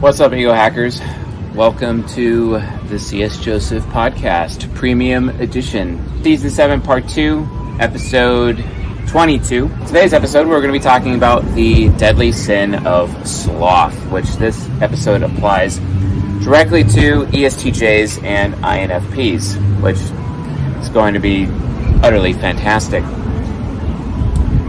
What's up, Ego Hackers? Welcome to the C.S. Joseph Podcast, Premium Edition, Season 7, Part 2, Episode 22. Today's episode, we're going to be talking about the deadly sin of sloth, which this episode applies directly to ESTJs and INFPs, which is going to be utterly fantastic.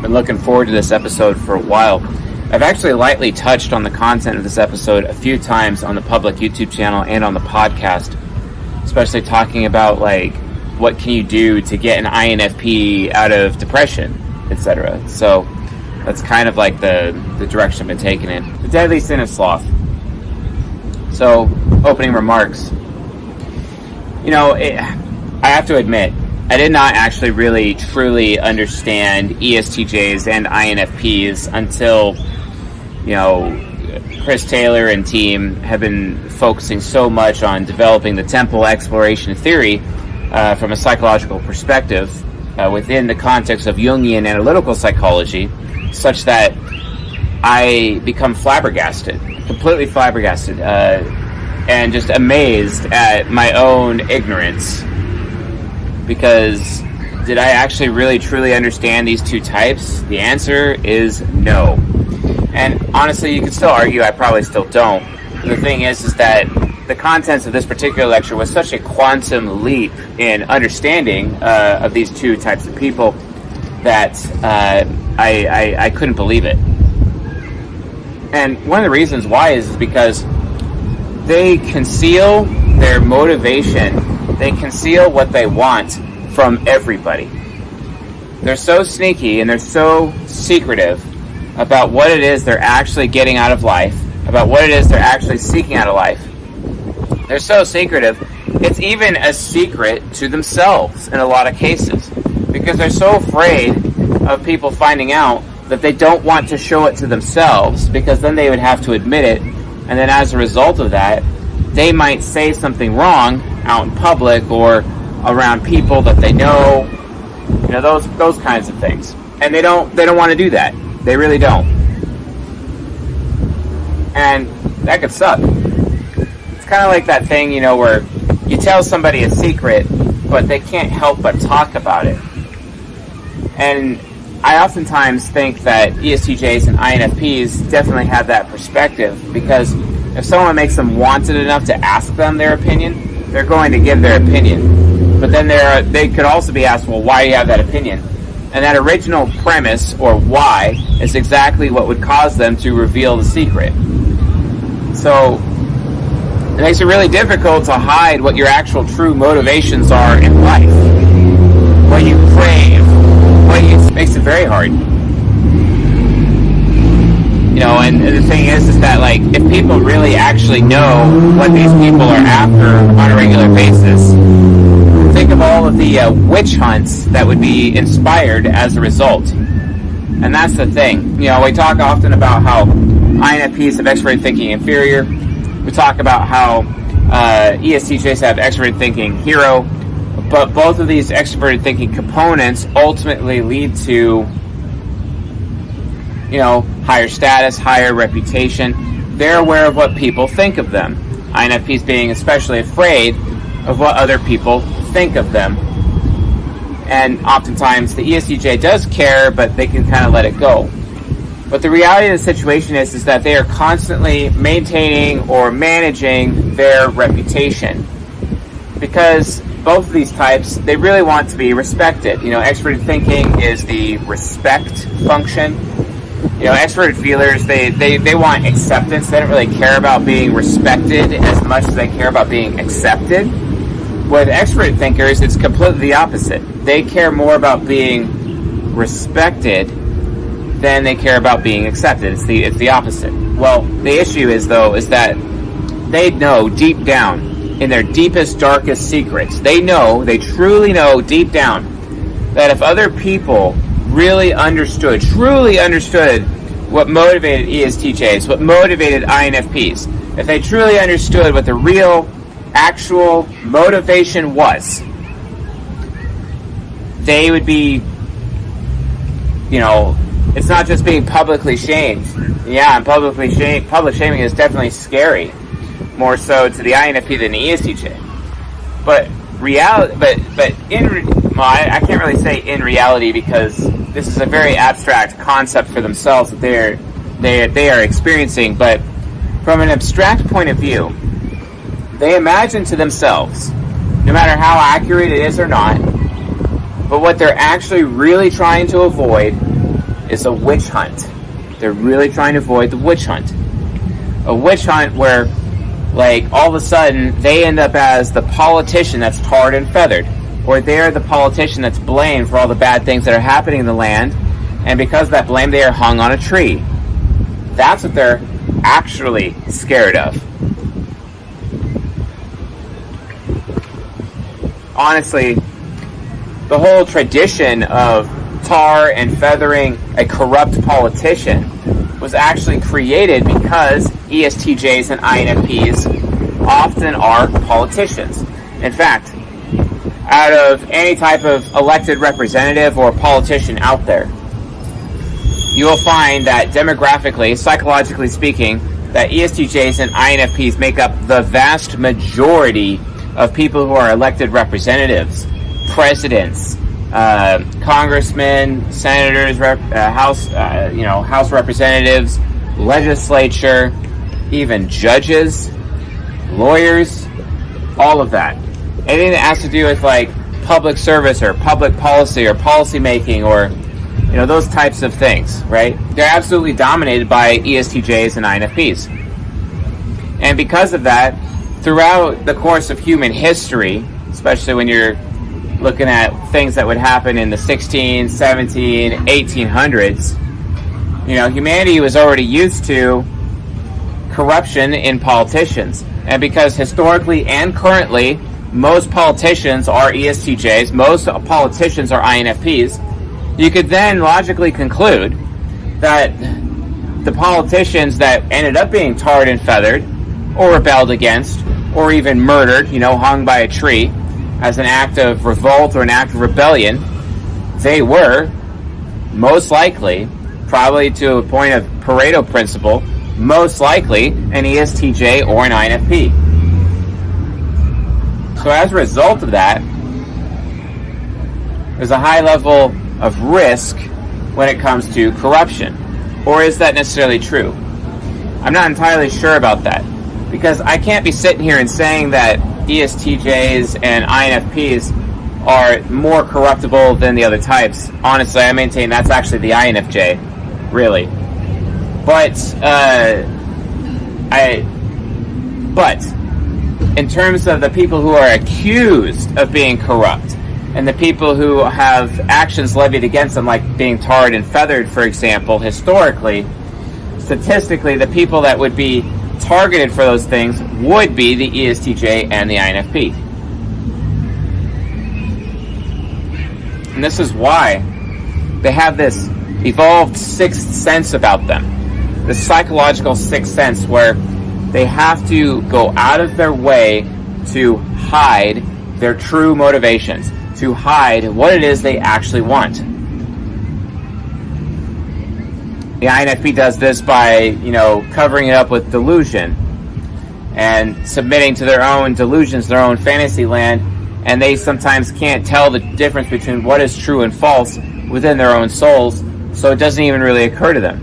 Been looking forward to this episode for a while. I've actually lightly touched on the content of this episode a few times on the public YouTube channel and on the podcast, especially talking about what can you do to get an INFP out of depression, etc. So that's kind of like the direction I've been taking in. The deadly sin of sloth. So, opening remarks. I have to admit, I did not actually really truly understand ESTJs and INFPs until Chris Taylor and team have been focusing so much on developing the temporal exploration theory from a psychological perspective within the context of Jungian analytical psychology, such that I become completely flabbergasted, and just amazed at my own ignorance. Because did I actually really truly understand these two types? The answer is no. And honestly, you could still argue I probably still don't. The thing is that the contents of this particular lecture was such a quantum leap in understanding of these two types of people that I couldn't believe it. And one of the reasons why is because they conceal their motivation. They conceal what they want from everybody. They're so sneaky and they're so secretive about what it is they're actually getting out of life, about what it is they're actually seeking out of life. They're so secretive, it's even a secret to themselves in a lot of cases, because they're so afraid of people finding out that they don't want to show it to themselves, because then they would have to admit it, and then as a result of that, they might say something wrong out in public or around people that they know, those kinds of things. And they don't want to do that. They really don't. And that could suck. It's kind of like that thing, where you tell somebody a secret, but they can't help but talk about it. And I oftentimes think that ESTJs and INFPs definitely have that perspective, because if someone makes them wanted enough to ask them their opinion, they're going to give their opinion. But then they could also be asked, well, why do you have that opinion? And that original premise, or why, is exactly what would cause them to reveal the secret. So it makes it really difficult to hide what your actual true motivations are in life. What you crave, makes it very hard. And the thing is that, if people really actually know what these people are after on a regular basis, think of all of the witch hunts that would be inspired as a result. And that's the thing. We talk often about how INFPs have extroverted thinking inferior. We talk about how ESTJs have extroverted thinking hero. But both of these extroverted thinking components ultimately lead to higher status, higher reputation. They're aware of what people think of them. INFPs being especially afraid of what other people think of them. And oftentimes the ESTJ does care, but they can kind of let it go. But the reality of the situation is that they are constantly maintaining or managing their reputation. Because both of these types, they really want to be respected. Extroverted thinking is the respect function. Extroverted feelers, they want acceptance. They don't really care about being respected as much as they care about being accepted. With extroverted thinkers, it's completely the opposite. They care more about being respected than they care about being accepted. It's the opposite. Well, the issue is that they know deep down, in their deepest, darkest secrets, they truly know deep down that if other people truly understood what motivated ESTJs, what motivated INFPs, if they truly understood what the real, actual motivation was, they would be, It's not just being publicly shamed. Yeah, and public shaming is definitely scary, more so to the INFP than the ESTJ. But I can't really say in reality, because this is a very abstract concept for themselves that they are experiencing. But from an abstract point of view, they imagine to themselves, no matter how accurate it is or not, but what they're actually really trying to avoid is a witch hunt. They're really trying to avoid the witch hunt. A witch hunt where, like, all of a sudden they end up as the politician that's tarred and feathered, or they're the politician that's blamed for all the bad things that are happening in the land, and because of that blame they are hung on a tree. That's what they're actually scared of. Honestly, the whole tradition of tar and feathering a corrupt politician was actually created because ESTJs and INFPs often are politicians. In fact, out of any type of elected representative or politician out there, you will find that demographically, psychologically speaking, that ESTJs and INFPs make up the vast majority of people who are elected representatives, presidents, congressmen, senators, House representatives, legislature, even judges, lawyers, all of that. Anything that has to do with like public service or public policy or policy making or those types of things, right? They're absolutely dominated by ESTJs and INFPs. And because of that, throughout the course of human history, especially when you're looking at things that would happen in the 16, 17, 1800s, humanity was already used to corruption in politicians. And because historically and currently, most politicians are ESTJs, most politicians are INFPs, you could then logically conclude that the politicians that ended up being tarred and feathered or rebelled against or even murdered, hung by a tree as an act of revolt or an act of rebellion, they were most likely, probably to a point of Pareto principle, most likely an ESTJ or an INFP. So as a result of that, there's a high level of risk when it comes to corruption. Or is that necessarily true? I'm not entirely sure about that, because I can't be sitting here and saying that ESTJs and INFPs are more corruptible than the other types. Honestly, I maintain that's actually the INFJ, really. But in terms of the people who are accused of being corrupt and the people who have actions levied against them, like being tarred and feathered, for example, historically, statistically, the people that would be targeted for those things would be the ESTJ and the INFP. And this is why they have this evolved sixth sense about them, this psychological sixth sense where they have to go out of their way to hide their true motivations, to hide what it is they actually want. The INFP does this by, covering it up with delusion and submitting to their own delusions, their own fantasy land, and they sometimes can't tell the difference between what is true and false within their own souls, so it doesn't even really occur to them.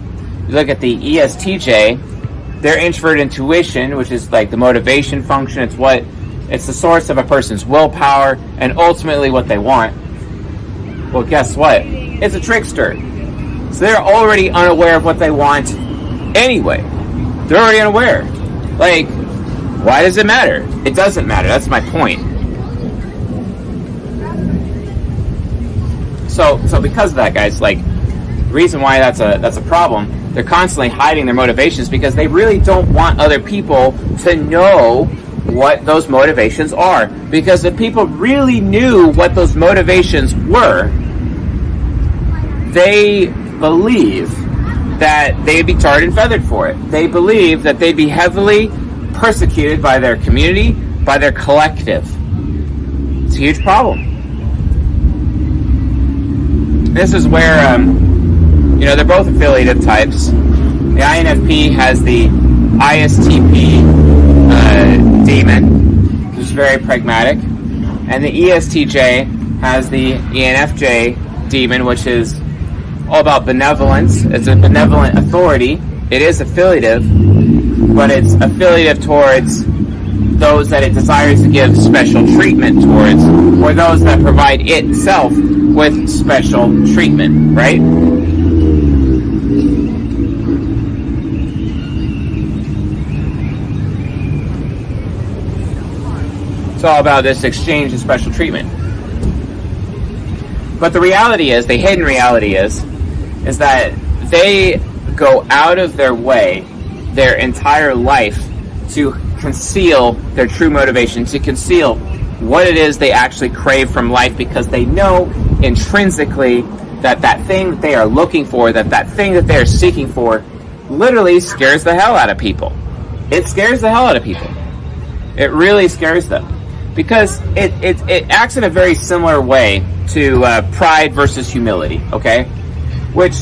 You look at the ESTJ, their introvert intuition, which is like the motivation function, it's the source of a person's willpower and ultimately what they want. Well, guess what? It's a trickster. So they're already unaware of what they want anyway. They're already unaware. Like, why does it matter? It doesn't matter. That's my point. So because of that, guys, like, the reason why that's a problem, they're constantly hiding their motivations because they really don't want other people to know what those motivations are. Because if people really knew what those motivations were, they believe that they'd be tarred and feathered for it. They believe that they'd be heavily persecuted by their community, by their collective. It's a huge problem. This is where they're both affiliative types. The INFP has the ISTP demon, which is very pragmatic, and the ESTJ has the ENFJ demon, which is all about benevolence. It's a benevolent authority. It is affiliative, but it's affiliative towards those that it desires to give special treatment towards, or those that provide itself with special treatment, right? It's all about this exchange of special treatment. But the reality is, the hidden reality is that they go out of their way their entire life to conceal their true motivation, to conceal what it is they actually crave from life, because they know intrinsically that thing that they are looking for, that thing that they are seeking for, literally scares the hell out of people. It scares the hell out of people. It really scares them. Because it acts in a very similar way to pride versus humility, okay? Which,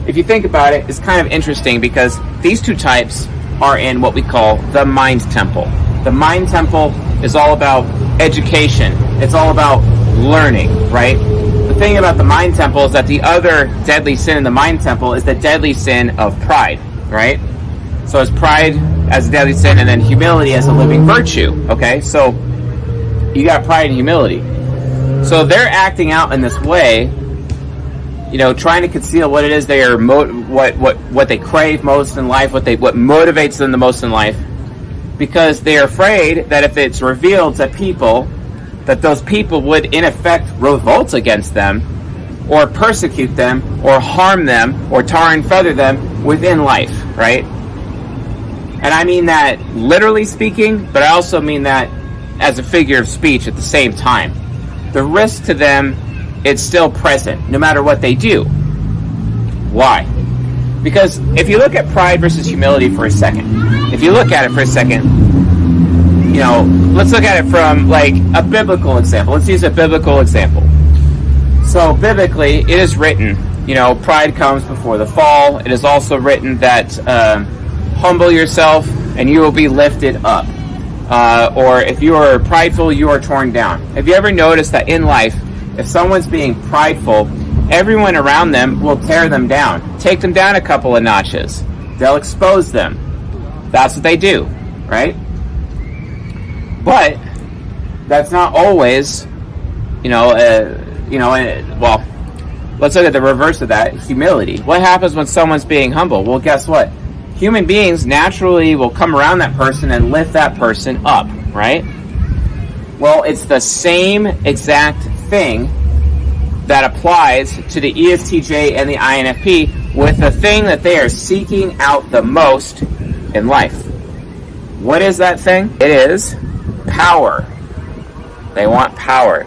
if you think about it, is kind of interesting, because these two types are in what we call the mind temple. The mind temple is all about education. It's all about learning, right? The thing about the mind temple is that the other deadly sin in the mind temple is the deadly sin of pride, right? So it's pride as a deadly sin, and then humility as a living virtue, okay? So you got pride and humility. So they're acting out in this way, trying to conceal what it is they are, what they crave most in life, what motivates them the most in life, because they are afraid that if it's revealed to people, that those people would in effect revolt against them, or persecute them, or harm them, or tar and feather them within life, right? And I mean that literally speaking, but I also mean that as a figure of speech at the same time. The risk to them, it's still present, no matter what they do. Why? Because if you look at pride versus humility for a second, let's look at it from like a biblical example. Let's use a biblical example. So biblically, it is written, pride comes before the fall. It is also written that humble yourself and you will be lifted up. Or if you are prideful, you are torn down. Have you ever noticed that in life, if someone's being prideful, everyone around them will tear them down, take them down a couple of notches. They'll expose them. That's what they do, right? But that's not always, well, let's look at the reverse of that, humility. What happens when someone's being humble? Well, guess what? Human beings naturally will come around that person and lift that person up, right? Well, it's the same exact thing that applies to the ESTJ and the INFP with the thing that they are seeking out the most in life. What is that thing? It is power. They want power.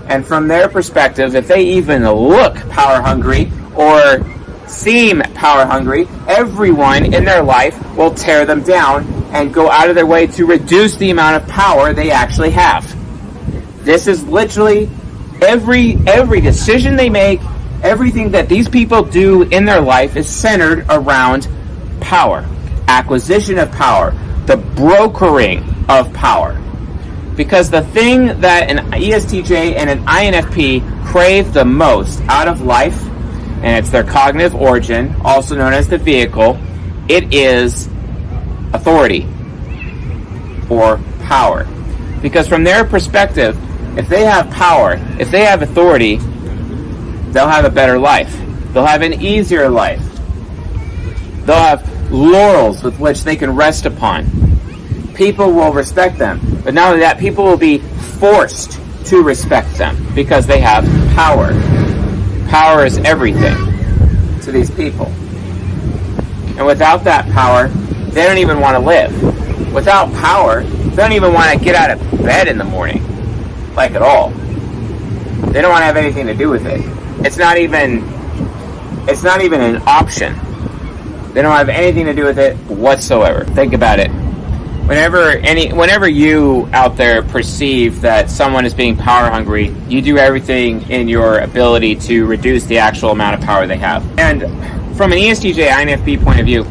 And from their perspective, if they even look power hungry or seem power hungry, everyone in their life will tear them down and go out of their way to reduce the amount of power they actually have. This is literally every decision they make, everything that these people do in their life is centered around power, acquisition of power, the brokering of power. Because the thing that an ESTJ and an INFP crave the most out of life, and it's their cognitive origin, also known as the vehicle, it is authority or power. Because from their perspective, if they have power, if they have authority, they'll have a better life. They'll have an easier life. They'll have laurels with which they can rest upon. People will respect them. But not only that, people will be forced to respect them because they have power. Power is everything to these people. And without that power, they don't even want to live. Without power, they don't even want to get out of bed in the morning. Like at all. They don't want to have anything to do with it. It's not even an option. They don't have anything to do with it whatsoever. Think about it. whenever you out there perceive that someone is being power hungry, you do everything in your ability to reduce the actual amount of power they have. And from an ESTJ INFP point of view,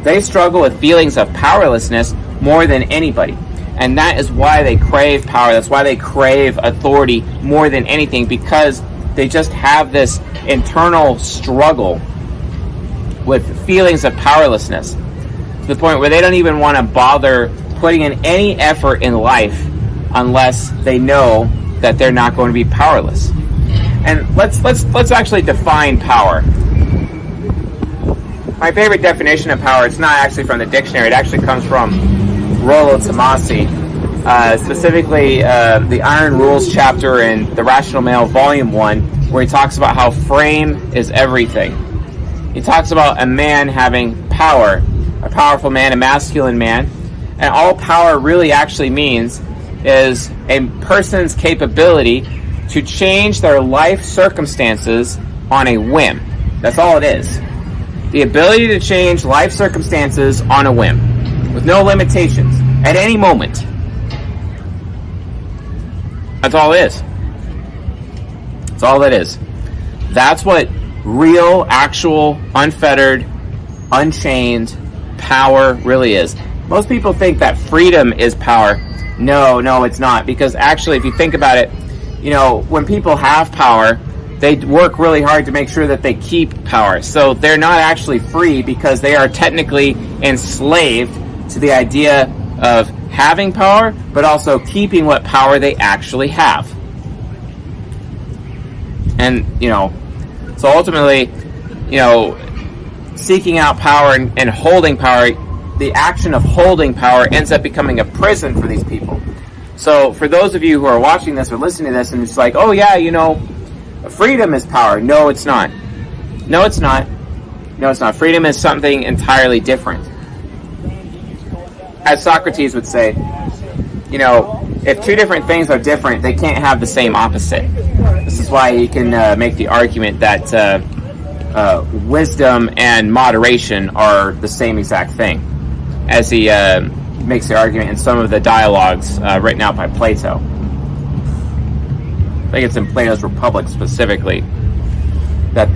they struggle with feelings of powerlessness more than anybody. And that is why they crave power. That's why they crave authority more than anything, because they just have this internal struggle with feelings of powerlessness, to the point where they don't even want to bother putting in any effort in life unless they know that they're not going to be powerless. And let's actually define power. My favorite definition of power, it's not actually from the dictionary, it actually comes from Rollo Tomasi, specifically the Iron Rules chapter in The Rational Male Volume 1, where he talks about how frame is everything. He talks about a man having power, a powerful man, a masculine man, and all power really actually means is a person's capability to change their life circumstances on a whim. That's all it is. The ability to change life circumstances on a whim, with no limitations, at any moment. That's all it is. That's all that is. That's what real, actual, unfettered, unchained power really is. Most people think that freedom is power. No, it's not. Because actually, if you think about it, when people have power, they work really hard to make sure that they keep power. So they're not actually free, because they are technically enslaved to the idea of having power, but also keeping what power they actually have. And, so ultimately, seeking out power and holding power, the action of holding power ends up becoming a prison for these people. So for those of you who are watching this or listening to this and it's like, oh yeah, freedom is power. No, it's not. No, it's not. No, it's not. Freedom is something entirely different. As Socrates would say, if two different things are different, they can't have the same opposite. This is why he can make the argument that wisdom and moderation are the same exact thing, as he makes the argument in some of the dialogues written out by Plato. I think it's in Plato's Republic specifically that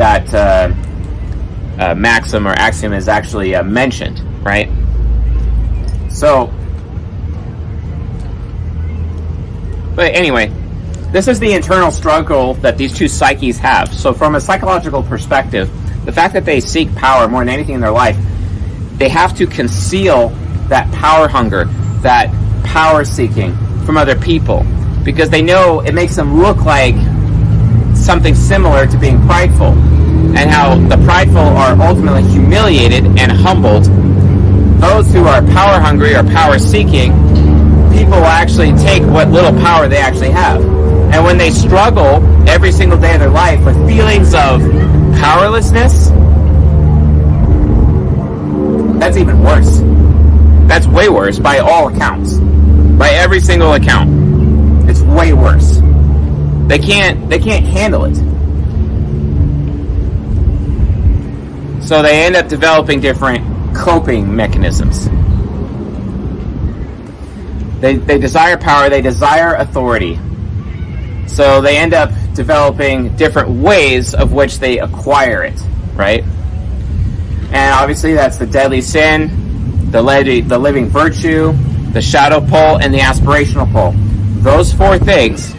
maxim or axiom is actually mentioned, right? So, but anyway, this is the internal struggle that these two psyches have. So from a psychological perspective, the fact that they seek power more than anything in their life, they have to conceal that power hunger, that power seeking from other people, because they know it makes them look like something similar to being prideful, and how the prideful are ultimately humiliated and humbled. Those who are power hungry or power seeking, people will actually take what little power they actually have. And when they struggle every single day of their life with feelings of powerlessness, that's even worse. That's way worse by all accounts. By every single account. It's way worse. They can't handle it. So they end up developing different coping mechanisms. They desire power, they desire authority. So they end up developing different ways of which they acquire it, right? And obviously that's the deadly sin, the living virtue, the shadow pole, and the aspirational pole. Those four things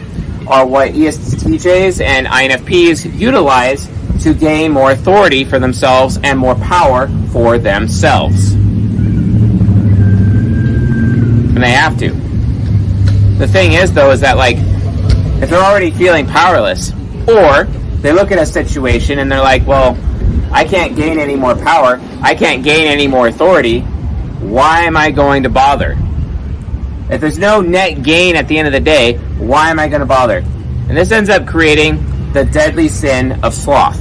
are what ESTJs and INFPs utilize to gain more authority for themselves and more power for themselves. And they have to. The thing is, though, is that, like, if they're already feeling powerless, or they look at a situation and they're like, well, I can't gain any more power, I can't gain any more authority, why am I going to bother? If there's no net gain at the end of the day, why am I going to bother? And this ends up creating the deadly sin of sloth.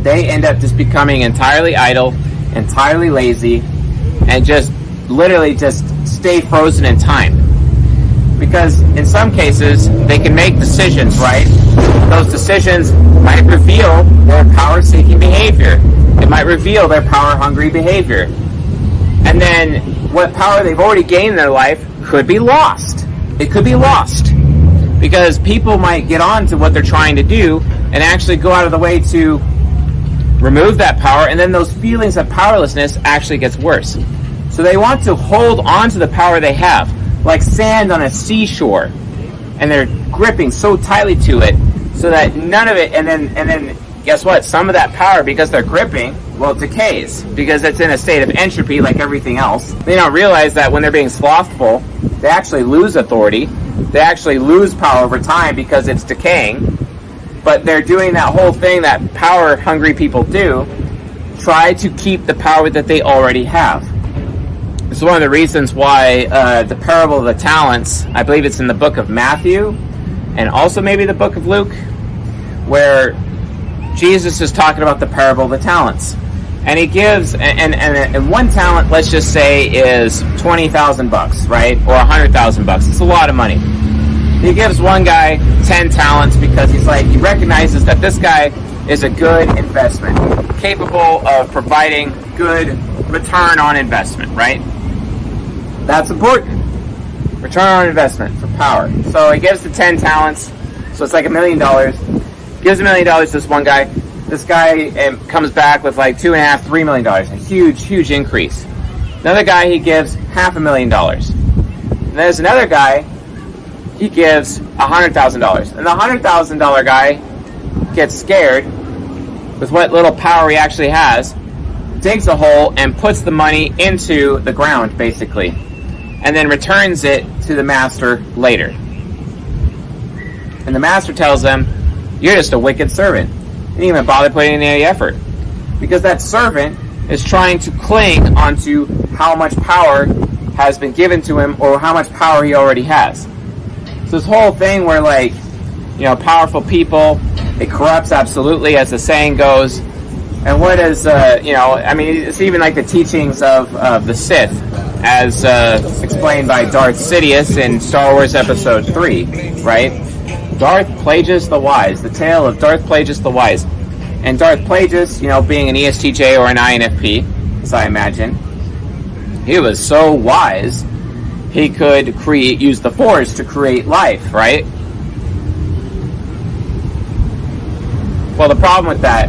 They end up just becoming entirely idle, entirely lazy, and just literally just stay frozen in time. Because in some cases, they can make decisions, right? Those decisions might reveal their power-seeking behavior. It might reveal their power-hungry behavior. And then what power they've already gained in their life could be lost. It could be lost. Because people might get on to what they're trying to do and actually go out of the way to remove that power, and then those feelings of powerlessness actually gets worse. So they want to hold on to the power they have, like sand on a seashore, and they're gripping so tightly to it so that none of it, and then guess what? Some of that power, because they're gripping, well, it decays, because it's in a state of entropy like everything else. They don't realize that when they're being slothful, they actually lose authority. They actually lose power over time because it's decaying. But they're doing that whole thing that power-hungry people do, try to keep the power that they already have. This is one of the reasons why the parable of the talents, I believe it's in the book of Matthew, and also maybe the book of Luke, where Jesus is talking about the parable of the talents. And he gives, and one talent, let's just say, is $20,000, right? Or $100,000. It's a lot of money. He gives one guy 10 talents because he's like, he recognizes that this guy is a good investment, capable of providing good return on investment, right? That's important. Return on investment for power. So he gives the 10 talents, so it's like $1 million. Gives $1 million to this one guy. This guy comes back with like $2.5, $3 million. A huge increase. Another guy, he gives $500,000. And there's another guy, he gives $100,000. And the $100,000 guy gets scared with what little power he actually has, digs a hole and puts the money into the ground, basically, and then returns it to the master later. And the master tells them, you're just a wicked servant. You didn't even bother putting in any effort. Because that servant is trying to cling onto how much power has been given to him or how much power he already has. So this whole thing where, like, you know, powerful people, it corrupts absolutely, as the saying goes. And what is, I mean, it's even like the teachings of the Sith, as explained by Darth Sidious in Star Wars Episode 3, right? Darth Plagueis the Wise, the tale of Darth Plagueis the Wise. And Darth Plagueis, you know, being an ESTJ or an INFP, as I imagine, he was so wise, he could use the Force to create life, right? Well, the problem with that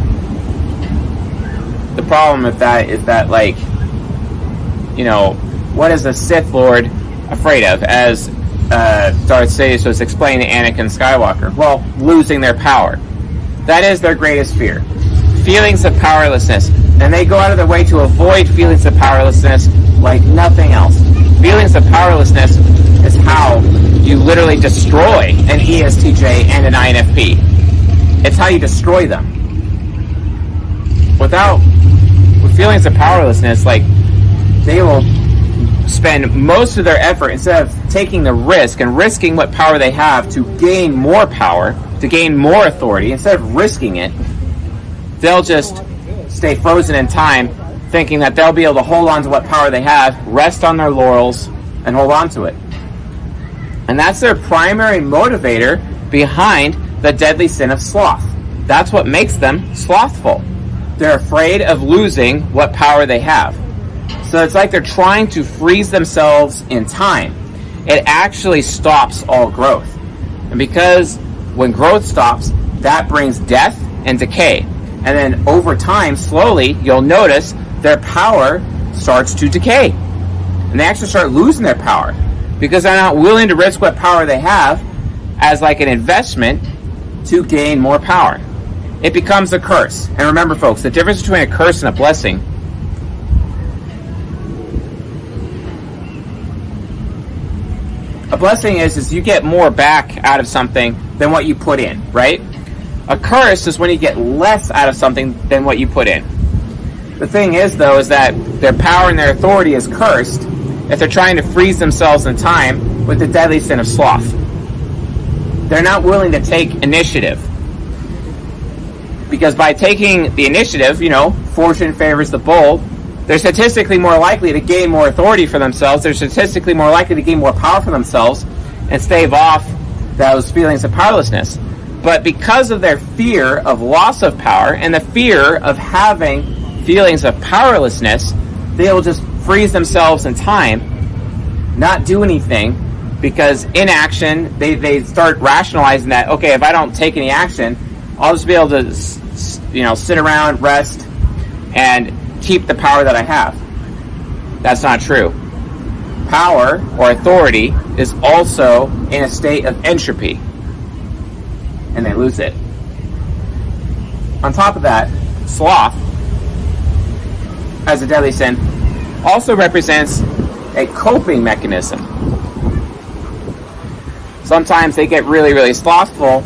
is that, like, you know, what is a Sith Lord afraid of? As Darth Sidious was explaining to Anakin Skywalker. Well, losing their power. That is their greatest fear. Feelings of powerlessness. And they go out of their way to avoid feelings of powerlessness like nothing else. Feelings of powerlessness is how you literally destroy an ESTJ and an INFP. It's how you destroy them. With feelings of powerlessness, like, they will spend most of their effort, instead of taking the risk and risking what power they have to gain more power, to gain more authority, instead of risking it, they'll just stay frozen in time, thinking that they'll be able to hold on to what power they have, rest on their laurels, and hold on to it. And that's their primary motivator behind the deadly sin of sloth. That's what makes them slothful. They're afraid of losing what power they have. So it's like they're trying to freeze themselves in time. It actually stops all growth. And because when growth stops, that brings death and decay. And then over time, slowly, you'll notice their power starts to decay. And they actually start losing their power because they're not willing to risk what power they have as like an investment to gain more power. It becomes a curse. And remember, folks, the difference between a curse and a blessing is you get more back out of something than what you put in, right? A curse is when you get less out of something than what you put in. The thing is, though, is that their power and their authority is cursed if they're trying to freeze themselves in time with the deadly sin of sloth. They're not willing to take initiative. Because by taking the initiative, you know, fortune favors the bold, they're statistically more likely to gain more authority for themselves. They're statistically more likely to gain more power for themselves and stave off those feelings of powerlessness. But because of their fear of loss of power and the fear of having feelings of powerlessness, they will just freeze themselves in time, not do anything, because inaction, they start rationalizing that, okay, if I don't take any action, I'll just be able to, sit around, rest, and keep the power that I have. That's not true. Power or authority is also in a state of entropy, and they lose it. On top of that, sloth, as a deadly sin, also represents a coping mechanism. Sometimes they get really, really slothful.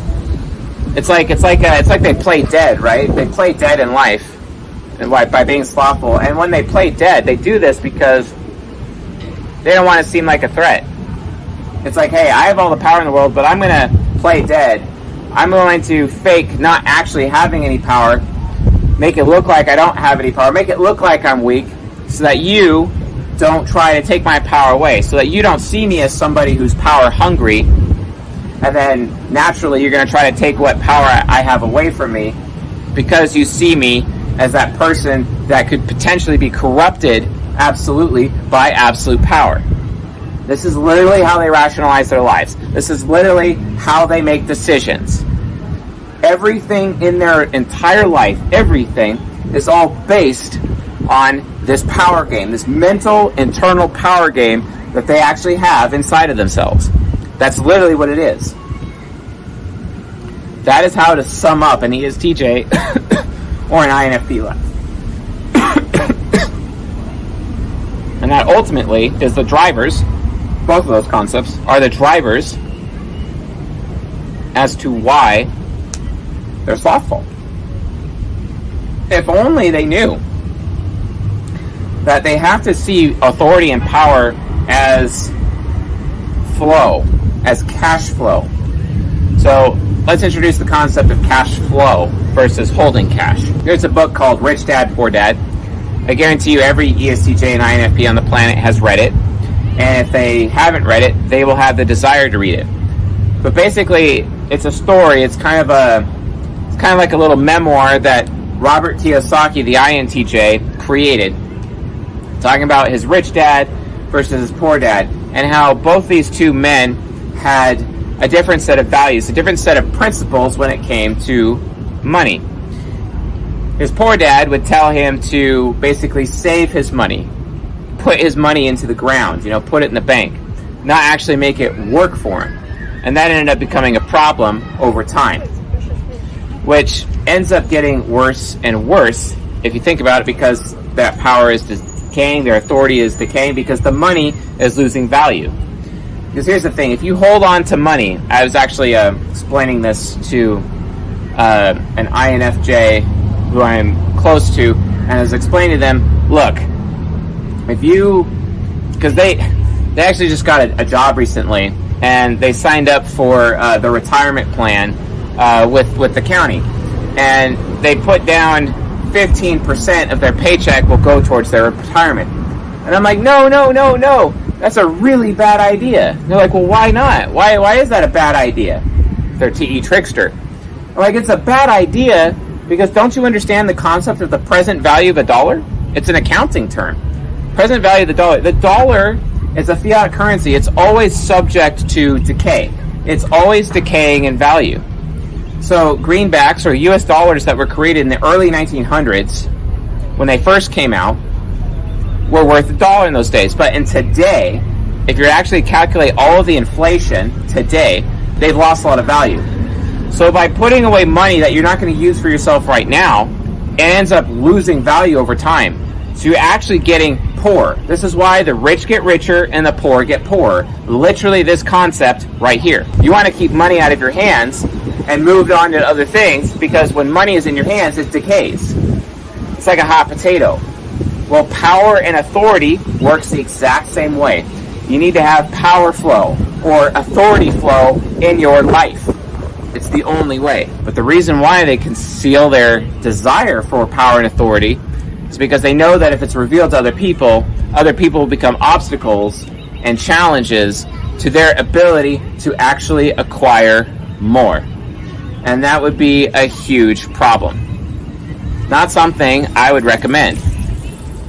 It's like they play dead, right? They play dead in life, and by being slothful. And when they play dead, they do this because they don't want to seem like a threat. It's like, hey, I have all the power in the world, but I'm going to play dead. I'm going to fake not actually having any power, make it look like I don't have any power, make it look like I'm weak, so that you don't try to take my power away, so that you don't see me as somebody who's power hungry, and then naturally you're going to try to take what power I have away from me, because you see me as that person that could potentially be corrupted absolutely by absolute power. This is literally how they rationalize their lives. This is literally how they make decisions. Everything in their entire life, everything, is all based on this power game, this mental, internal power game that they actually have inside of themselves. That's literally what it is. That is how to sum up an ESTJ or an INFP life. And that ultimately is the drivers, both of those concepts are the drivers as to why they're slothful. If only they knew that they have to see authority and power as flow, as cash flow. So let's introduce the concept of cash flow versus holding cash. There's a book called Rich Dad, Poor Dad. I guarantee you every ESTJ and INFP on the planet has read it. And if they haven't read it, they will have the desire to read it. But basically, it's a story. It's kind of like a little memoir that Robert Kiyosaki, the INTJ, created, talking about his rich dad versus his poor dad, and how both these two men had a different set of values, a different set of principles when it came to money. His poor dad would tell him to basically save his money, put his money into the ground, put it in the bank, not actually make it work for him. And that ended up becoming a problem over time, which ends up getting worse and worse if you think about it, because that power is decaying, their authority is decaying, because the money is losing value. Because here's the thing, if you hold on to money, I was actually explaining this to an INFJ who I'm close to, and I was explaining to them, look, if you, because they actually just got a job recently, and they signed up for the retirement plan with the county, and they put down 15% of their paycheck will go towards their retirement. And I'm like, no, that's a really bad idea. And they're like, well, why not? Why is that a bad idea? They're TE trickster. I'm like, it's a bad idea because don't you understand the concept of the present value of a dollar? It's an accounting term. Present value of the dollar. The dollar is a fiat currency. It's always subject to decay. It's always decaying in value. So greenbacks, or US dollars that were created in the early 1900s, when they first came out, were worth $1 in those days. But in today, if you actually calculate all of the inflation today, they've lost a lot of value. So by putting away money that you're not going to use for yourself right now, it ends up losing value over time. So you're actually getting poor. This is why the rich get richer and the poor get poorer. Literally this concept right here. You want to keep money out of your hands and move on to other things, because when money is in your hands, it decays. It's like a hot potato. Well, power and authority works the exact same way. You need to have power flow or authority flow in your life. It's the only way. But the reason why they conceal their desire for power and authority is because they know that if it's revealed to other people will become obstacles and challenges to their ability to actually acquire more. And that would be a huge problem. Not something I would recommend.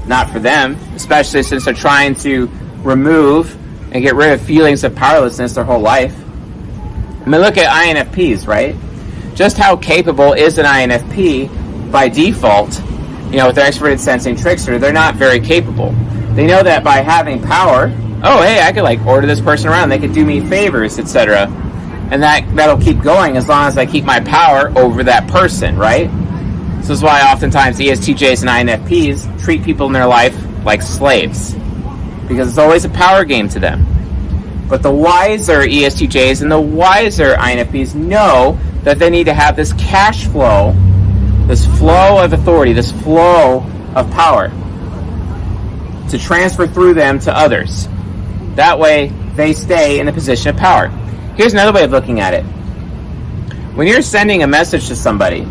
not for them, especially since they're trying to remove and get rid of feelings of powerlessness their whole life. I mean, look at INFPs, right? Just how capable is an INFP by default? With their extroverted sensing trickster, they're not very capable. They know that by having power, oh, hey, I could order this person around, they could do me favors, etc. And that'll keep going as long as I keep my power over that person, right? This is why oftentimes ESTJs and INFPs treat people in their life like slaves, because it's always a power game to them. But the wiser ESTJs and the wiser INFPs know that they need to have this cash flow, this flow of authority, this flow of power to transfer through them to others. That way, they stay in a position of power. Here's another way of looking at it. When you're sending a message to somebody,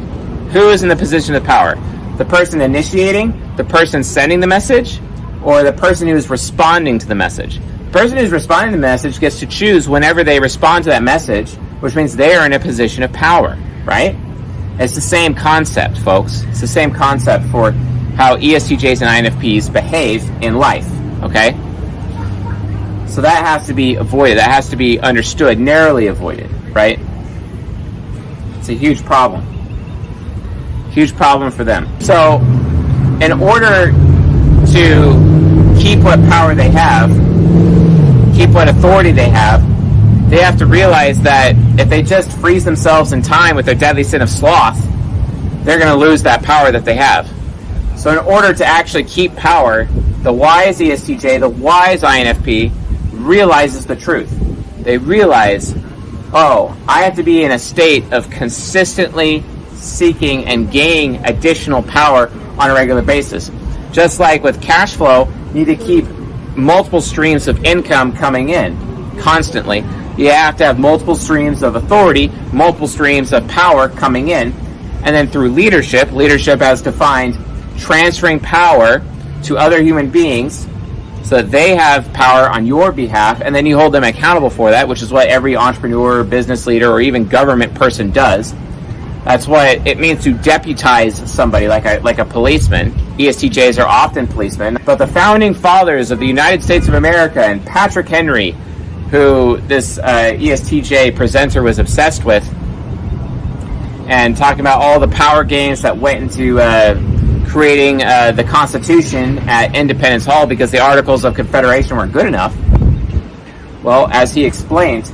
who is in the position of power? The person initiating, the person sending the message, or the person who is responding to the message? The person who's responding to the message gets to choose whenever they respond to that message, which means they are in a position of power, right? It's the same concept, folks. It's the same concept for how ESTJs and INFPs behave in life, okay? So that has to be avoided. That has to be understood, narrowly avoided, right? It's a huge problem. Huge problem for them. So, in order to keep what power they have, keep what authority they have to realize that if they just freeze themselves in time with their deadly sin of sloth, they're going to lose that power that they have. So in order to actually keep power, the wise ESTJ, the wise INFP, realizes the truth. They realize, oh, I have to be in a state of consistently seeking and gaining additional power on a regular basis. Just like with cash flow, you need to keep multiple streams of income coming in constantly. You have to have multiple streams of authority, multiple streams of power coming in. And then through leadership as defined, transferring power to other human beings so that they have power on your behalf, and then you hold them accountable for that, which is what every entrepreneur, business leader, or even government person does. That's what it means to deputize somebody like a policeman. ESTJs are often policemen, but the founding fathers of the United States of America and Patrick Henry, who this ESTJ presenter was obsessed with, and talking about all the power games that went into creating the Constitution at Independence Hall because the Articles of Confederation weren't good enough. Well, as he explained,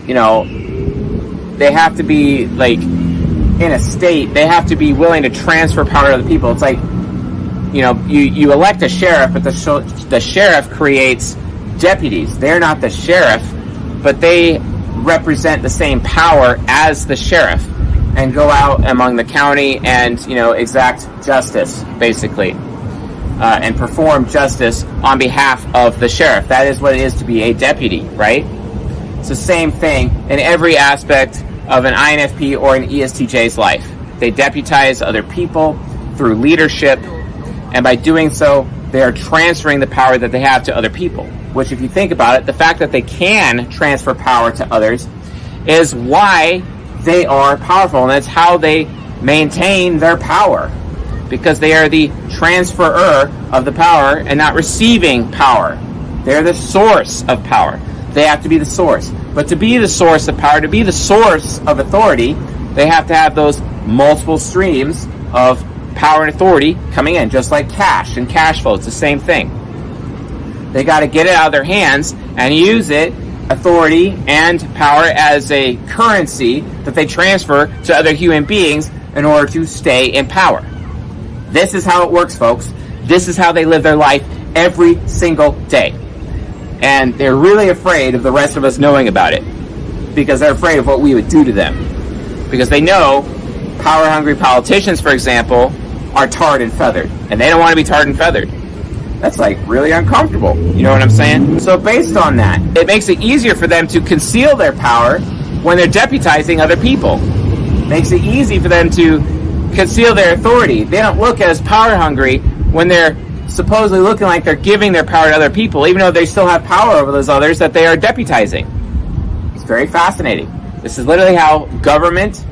they have to be in a state, they have to be willing to transfer power to other people. It's like, you elect a sheriff, but the sheriff creates deputies. They're not the sheriff, but they represent the same power as the sheriff and go out among the county and, exact justice, basically, and perform justice on behalf of the sheriff. That is what it is to be a deputy, right? It's the same thing in every aspect of an INFP or an ESTJ's life. They deputize other people through leadership, and by doing so, they are transferring the power that they have to other people. Which, if you think about it, the fact that they can transfer power to others is why they are powerful, and that's how they maintain their power, because they are the transferer of the power and not receiving power. They're the source of power. They have to be the source. But to be the source of power, to be the source of authority, they have to have those multiple streams of power and authority coming in, just like cash and cash flow. It's the same thing. They got to get it out of their hands and use it, authority and power, as a currency that they transfer to other human beings in order to stay in power. This is how it works, folks. This is how they live their life every single day. And they're really afraid of the rest of us knowing about it, because they're afraid of what we would do to them. Because they know power-hungry politicians, for example, are tarred and feathered. And they don't want to be tarred and feathered. That's really uncomfortable. You know what I'm saying? So based on that, it makes it easier for them to conceal their power when they're deputizing other people. Makes it easy for them to conceal their authority. They don't look as power-hungry when they're supposedly looking like they're giving their power to other people, even though they still have power over those others that they are deputizing. It's very fascinating. This is literally how government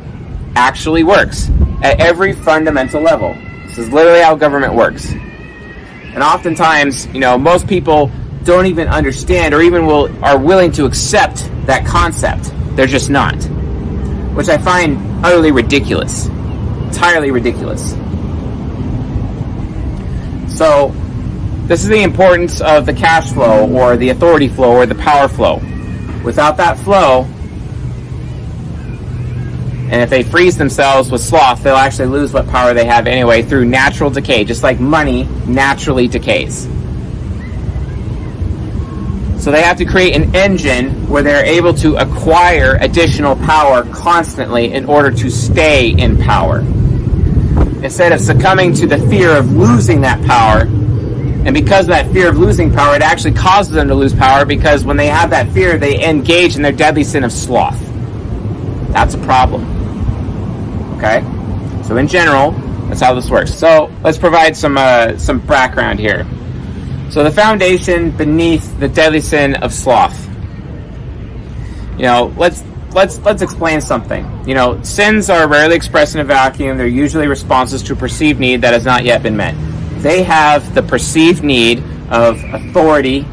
actually works at every fundamental level. This is literally how government works. And oftentimes, most people don't even understand or even are willing to accept that concept. They're just not. Which I find utterly ridiculous. Entirely ridiculous. So, this is the importance of the cash flow or the authority flow or the power flow. Without that flow, and if they freeze themselves with sloth, they'll actually lose what power they have anyway through natural decay, just like money naturally decays. So they have to create an engine where they're able to acquire additional power constantly in order to stay in power. Instead of succumbing to the fear of losing that power, and because of that fear of losing power, it actually causes them to lose power, because when they have that fear, they engage in their deadly sin of sloth. That's a problem. Okay? So in general, that's how this works. So let's provide some background here. So the foundation beneath the deadly sin of sloth. Let's explain something. Sins are rarely expressed in a vacuum. They're usually responses to a perceived need that has not yet been met. They have the perceived need of authority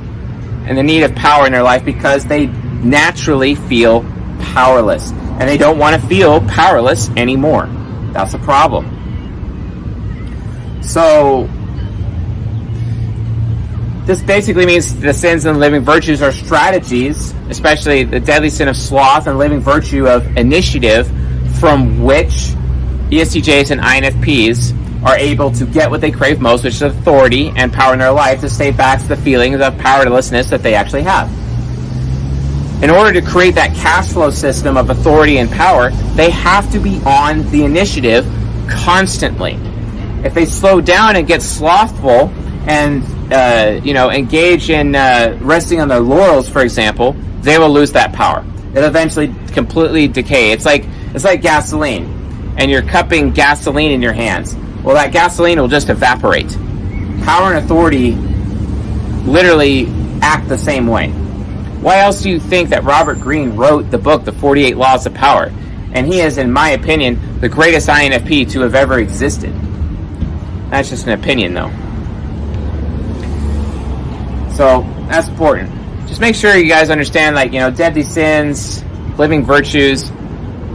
and the need of power in their life because they naturally feel powerless. And they don't want to feel powerless anymore. That's a problem. So, this basically means the sins and living virtues are strategies, especially the deadly sin of sloth and living virtue of initiative, from which ESTJs and INFPs are able to get what they crave most, which is authority and power in their life, to stay back to the feelings of powerlessness that they actually have. In order to create that cash flow system of authority and power, they have to be on the initiative constantly. If they slow down and get slothful and engage in resting on their laurels, for example, they will lose that power. It'll eventually completely decay. It's like gasoline, and you're cupping gasoline in your hands. Well, that gasoline will just evaporate. Power and authority literally act the same way. Why else do you think that Robert Greene wrote the book, The 48 Laws of Power? And he is, in my opinion, the greatest INFP to have ever existed. That's just an opinion, though. So, that's important. Just make sure you guys understand, deadly sins, living virtues.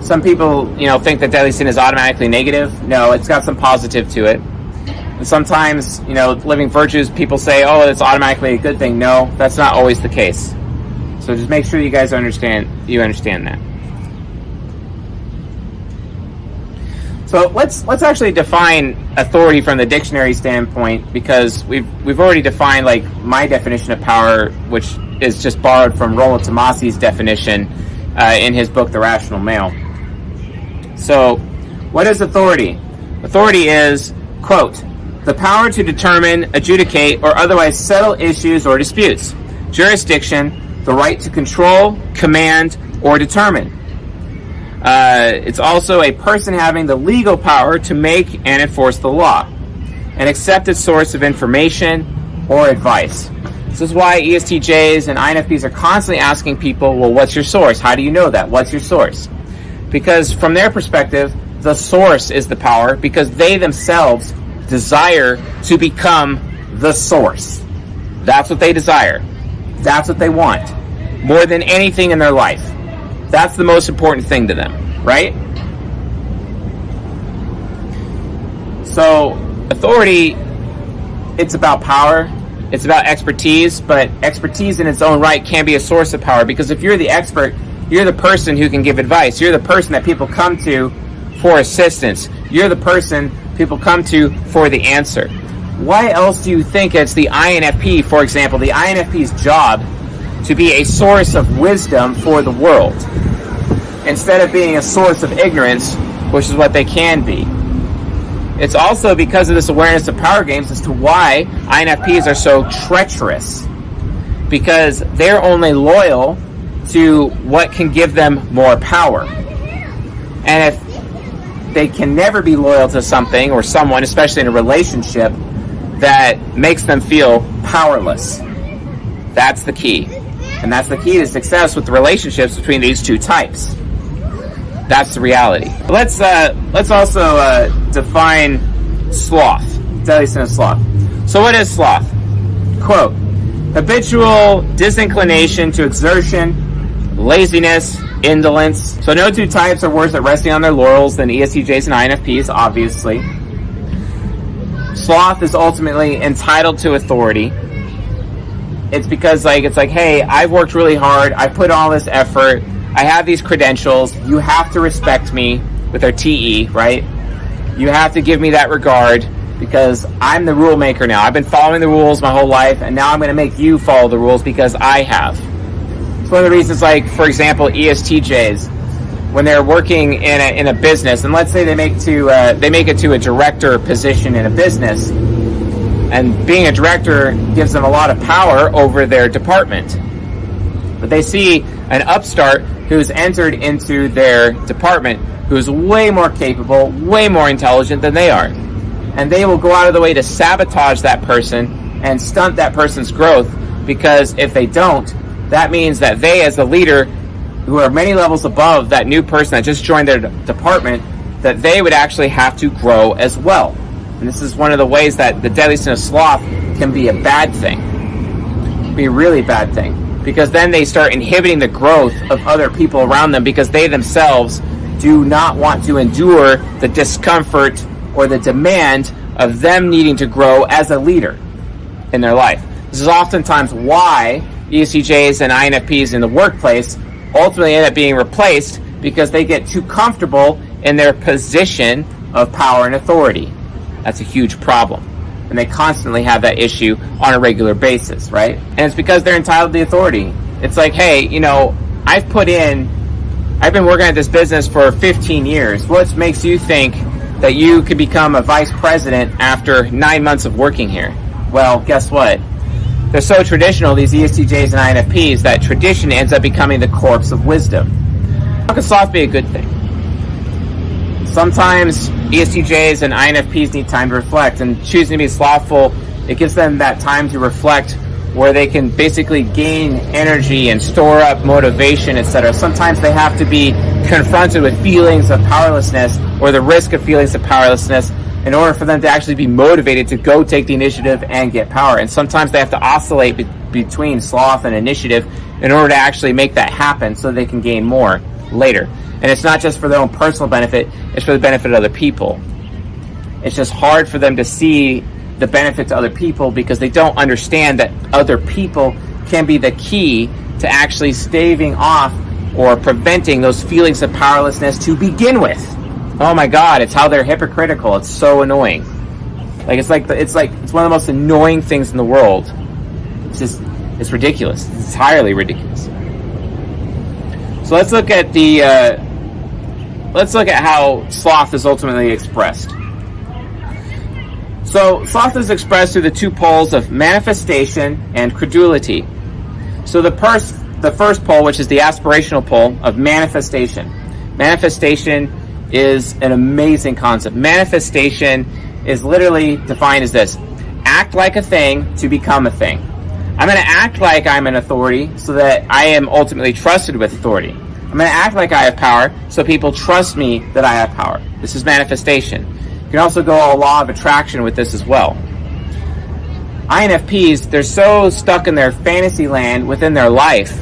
Some people, think that deadly sin is automatically negative. No, it's got some positive to it. And sometimes, living virtues, people say, oh, it's automatically a good thing. No, that's not always the case. So just make sure you guys understand that. So let's actually define authority from the dictionary standpoint, because we've already defined my definition of power, which is just borrowed from Rollo Tomasi's definition in his book The Rational Male. So what is authority? Authority is, quote, the power to determine, adjudicate, or otherwise settle issues or disputes. Jurisdiction, the right to control, command, or determine. It's also a person having the legal power to make and enforce the law. An accepted source of information or advice. This is why ESTJs and INFPs are constantly asking people, well, what's your source? How do you know that? What's your source? Because from their perspective, the source is the power, because they themselves desire to become the source. That's what they desire. That's what they want. More than anything in their life. That's the most important thing to them, right? So, authority, it's about power. It's about expertise, but expertise in its own right can be a source of power, because if you're the expert, you're the person who can give advice. You're the person that people come to for assistance. You're the person people come to for the answer. Why else do you think it's the INFP, for example, the INFP's job to be a source of wisdom for the world, instead of being a source of ignorance, which is what they can be? It's also because of this awareness of power games as to why INFPs are so treacherous, because they're only loyal to what can give them more power. And if they can never be loyal to something or someone, especially in a relationship, that makes them feel powerless. That's the key. And that's the key to success with the relationships between these two types. That's the reality. Let's also define sloth. Deadly sin of sloth. So what is sloth? Quote, habitual disinclination to exertion, laziness, indolence. So no two types are worse at resting on their laurels than ESTJs and INFPs, obviously. Sloth is ultimately entitled to authority. It's because it's like, hey, I've worked really hard, I put all this effort, I have these credentials, you have to respect me, with their TE, right? You have to give me that regard because I'm the rule maker now. I've been following the rules my whole life, and now I'm going to make you follow the rules because I have. It's one of the reasons, for example, ESTJs, when they're working in a business, and let's say they make it to a director position in a business, and being a director gives them a lot of power over their department. But they see an upstart who's entered into their department who's way more capable, way more intelligent than they are. And they will go out of the way to sabotage that person and stunt that person's growth, because if they don't, that means that they, as the leader, who are many levels above that new person that just joined their department, that they would actually have to grow as well. And this is one of the ways that the deadly sin of sloth can be a bad thing, be a really bad thing, because then they start inhibiting the growth of other people around them because they themselves do not want to endure the discomfort or the demand of them needing to grow as a leader in their life. This is oftentimes why ESTJs and INFPs in the workplace ultimately end up being replaced, because they get too comfortable in their position of power and authority. That's a huge problem. And they constantly have that issue on a regular basis, right? And it's because they're entitled to the authority. It's like, hey, I've been working at this business for 15 years. What makes you think that you could become a vice president after 9 months of working here? Well, guess what? They're so traditional, these ESTJs and INFPs, that tradition ends up becoming the corpse of wisdom. How can sloth be a good thing? Sometimes ESTJs and INFPs need time to reflect, and choosing to be slothful, it gives them that time to reflect where they can basically gain energy and store up motivation, etc. Sometimes they have to be confronted with feelings of powerlessness or the risk of feelings of powerlessness in order for them to actually be motivated to go take the initiative and get power. And sometimes they have to oscillate between sloth and initiative in order to actually make that happen so they can gain more later. And it's not just for their own personal benefit, it's for the benefit of other people. It's just hard for them to see the benefit to other people because they don't understand that other people can be the key to actually staving off or preventing those feelings of powerlessness to begin with. Oh my God, it's how they're hypocritical. It's so annoying. It's one of the most annoying things in the world. It's ridiculous. It's entirely ridiculous. So let's look at how sloth is ultimately expressed. So sloth is expressed through the two poles of manifestation and credulity. So the first pole, which is the aspirational pole of manifestation. Manifestation is an amazing concept. Manifestation is literally defined as this: act like a thing to become a thing. I'm going to act like I'm an authority so that I am ultimately trusted with authority. I'm going to act like I have power so people trust me that I have power. This is manifestation. You can also go a law of attraction with this as well. INFPs, they're so stuck in their fantasy land within their life.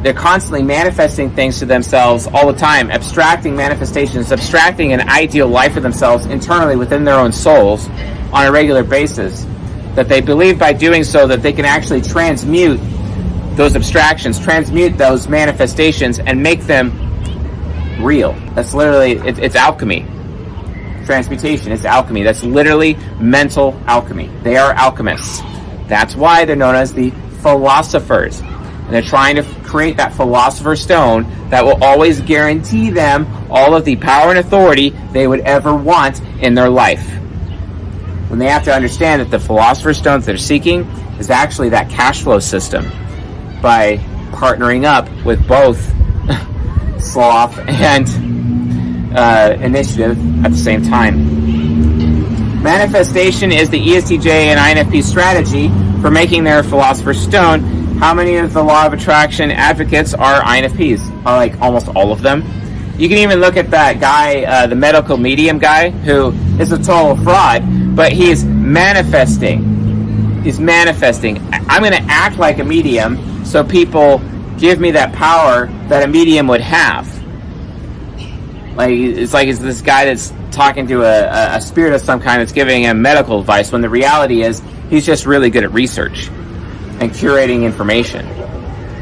They're constantly manifesting things to themselves all the time, abstracting manifestations, abstracting an ideal life for themselves internally within their own souls on a regular basis, that they believe by doing so that they can actually transmute those abstractions, transmute those manifestations, and make them real. That's literally, it's alchemy. Transmutation is alchemy. That's literally mental alchemy. They are alchemists. That's why they're known as the philosophers. And they're trying to create that philosopher's stone that will always guarantee them all of the power and authority they would ever want in their life. When they have to understand that the philosopher's stones they're seeking is actually that cash flow system by partnering up with both sloth and initiative at the same time. Manifestation is the ESTJ and INFP strategy for making their philosopher's stone. How many of the law of attraction advocates are INFPs? Almost all of them. You can even look at that guy, the medical medium guy, who is a total fraud, but he's manifesting. I'm going to act like a medium so people give me that power that a medium would have. It's this guy that's talking to a spirit of some kind that's giving him medical advice, when the reality is he's just really good at research and curating information.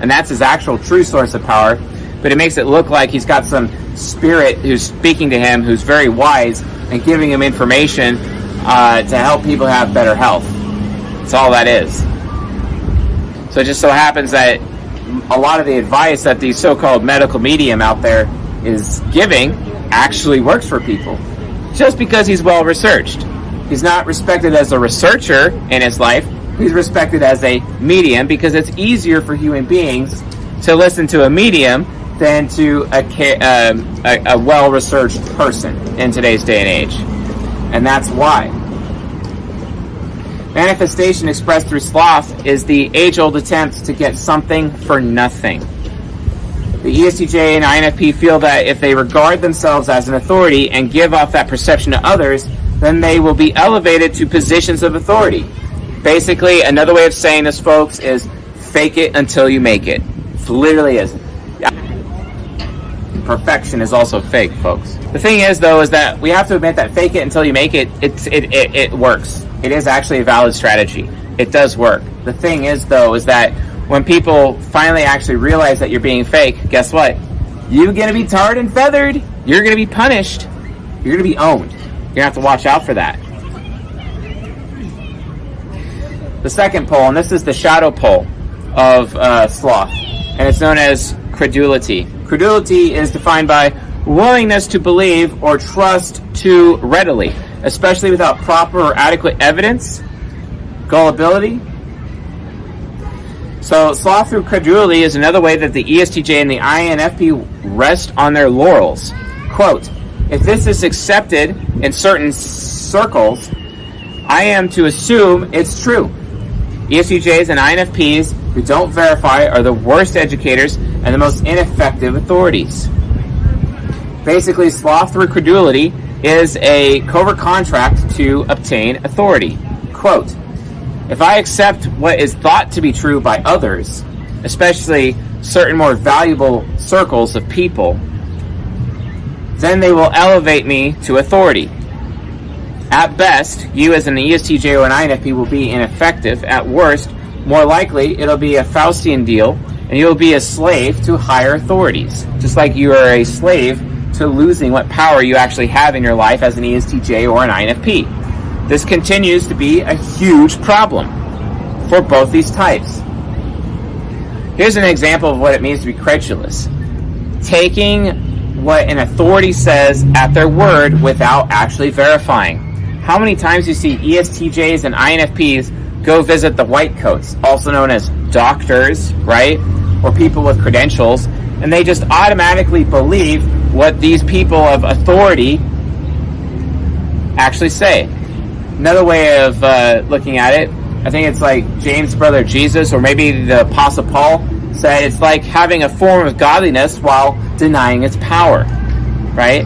And that's his actual true source of power, but it makes it look like he's got some spirit who's speaking to him, who's very wise, and giving him information to help people have better health. That's all that is. So it just so happens that a lot of the advice that the so-called medical medium out there is giving actually works for people, just because he's well researched. He's not respected as a researcher in his life. He's respected as a medium because it's easier for human beings to listen to a medium than to a well-researched person in today's day and age. And that's why. Manifestation expressed through sloth is the age-old attempt to get something for nothing. The ESTJ and INFP feel that if they regard themselves as an authority and give off that perception to others, then they will be elevated to positions of authority. Basically, another way of saying this, folks, is fake it until you make it. It literally is. Perfection is also fake, folks. The thing is, though, is that we have to admit that fake it until you make it, it works. It is actually a valid strategy. It does work. The thing is, though, is that when people finally actually realize that you're being fake, guess what? You're going to be tarred and feathered. You're going to be punished. You're going to be owned. You're going to have to watch out for that. The second pole, and this is the shadow pole of sloth, and it's known as credulity. Credulity is defined by willingness to believe or trust too readily, especially without proper or adequate evidence. Gullibility. So sloth through credulity is another way that the ESTJ and the INFP rest on their laurels. Quote, if this is accepted in certain circles, I am to assume it's true. ESTJs and INFPs who don't verify are the worst educators and the most ineffective authorities. Basically, sloth through credulity is a covert contract to obtain authority. Quote, if I accept what is thought to be true by others, especially certain more valuable circles of people, then they will elevate me to authority. At best, you as an ESTJ or an INFP will be ineffective. At worst, more likely, it'll be a Faustian deal, and you'll be a slave to higher authorities, just like you are a slave to losing what power you actually have in your life as an ESTJ or an INFP. This continues to be a huge problem for both these types. Here's an example of what it means to be credulous. Taking what an authority says at their word without actually verifying. How many times you see ESTJs and INFPs go visit the white coats, also known as doctors, right? Or people with credentials, and they just automatically believe what these people of authority actually say. Another way of looking at it, I think it's like James' brother Jesus, or maybe the Apostle Paul said, it's like having a form of godliness while denying its power, right?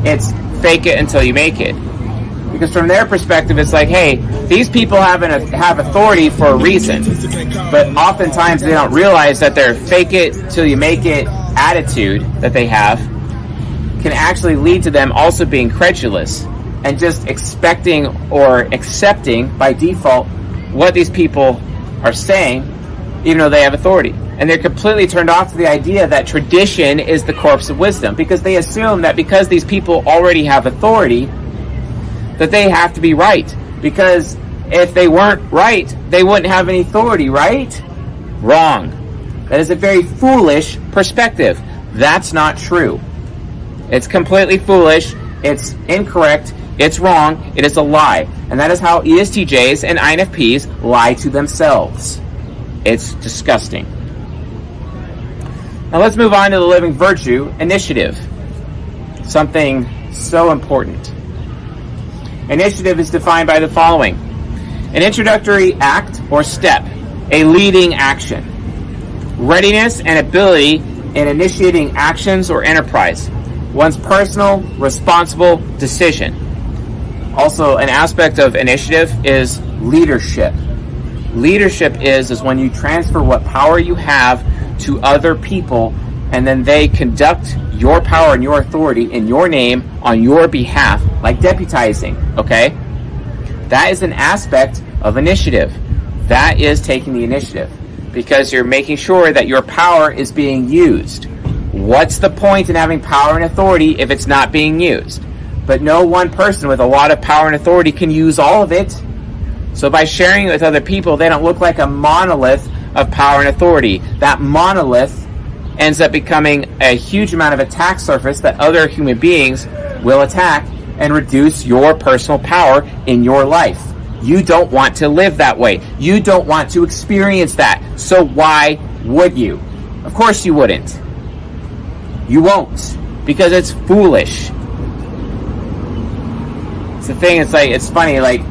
It's fake it until you make it. Because from their perspective, it's like, hey, these people have authority for a reason. But oftentimes they don't realize that their fake it till you make it attitude that they have can actually lead to them also being credulous and just expecting or accepting by default what these people are saying, even though they have authority. And they're completely turned off to the idea that tradition is the corpse of wisdom, because they assume that because these people already have authority, that they have to be right. Because if they weren't right, they wouldn't have any authority, right? Wrong. That is a very foolish perspective. That's not true. It's completely foolish. It's incorrect. It's wrong. It is a lie. And that is how ESTJs and INFPs lie to themselves. It's disgusting. Now let's move on to the living virtue, initiative. Something so important. Initiative is defined by the following. An introductory act or step, a leading action. Readiness and ability in initiating actions or enterprise. One's personal, responsible decision. Also, an aspect of initiative is leadership. Leadership is when you transfer what power you have to other people, and then they conduct your power and your authority in your name on your behalf, like deputizing, okay? That is an aspect of initiative. That is taking the initiative, because you're making sure that your power is being used. What's the point in having power and authority if it's not being used? But no one person with a lot of power and authority can use all of it. So by sharing it with other people, they don't look like a monolith of power and authority. That monolith ends up becoming a huge amount of attack surface that other human beings will attack and reduce your personal power in your life. You don't want to live that way. You don't want to experience that. So why would you? Of course you wouldn't. You won't, because it's foolish. It's the thing, it's funny, like,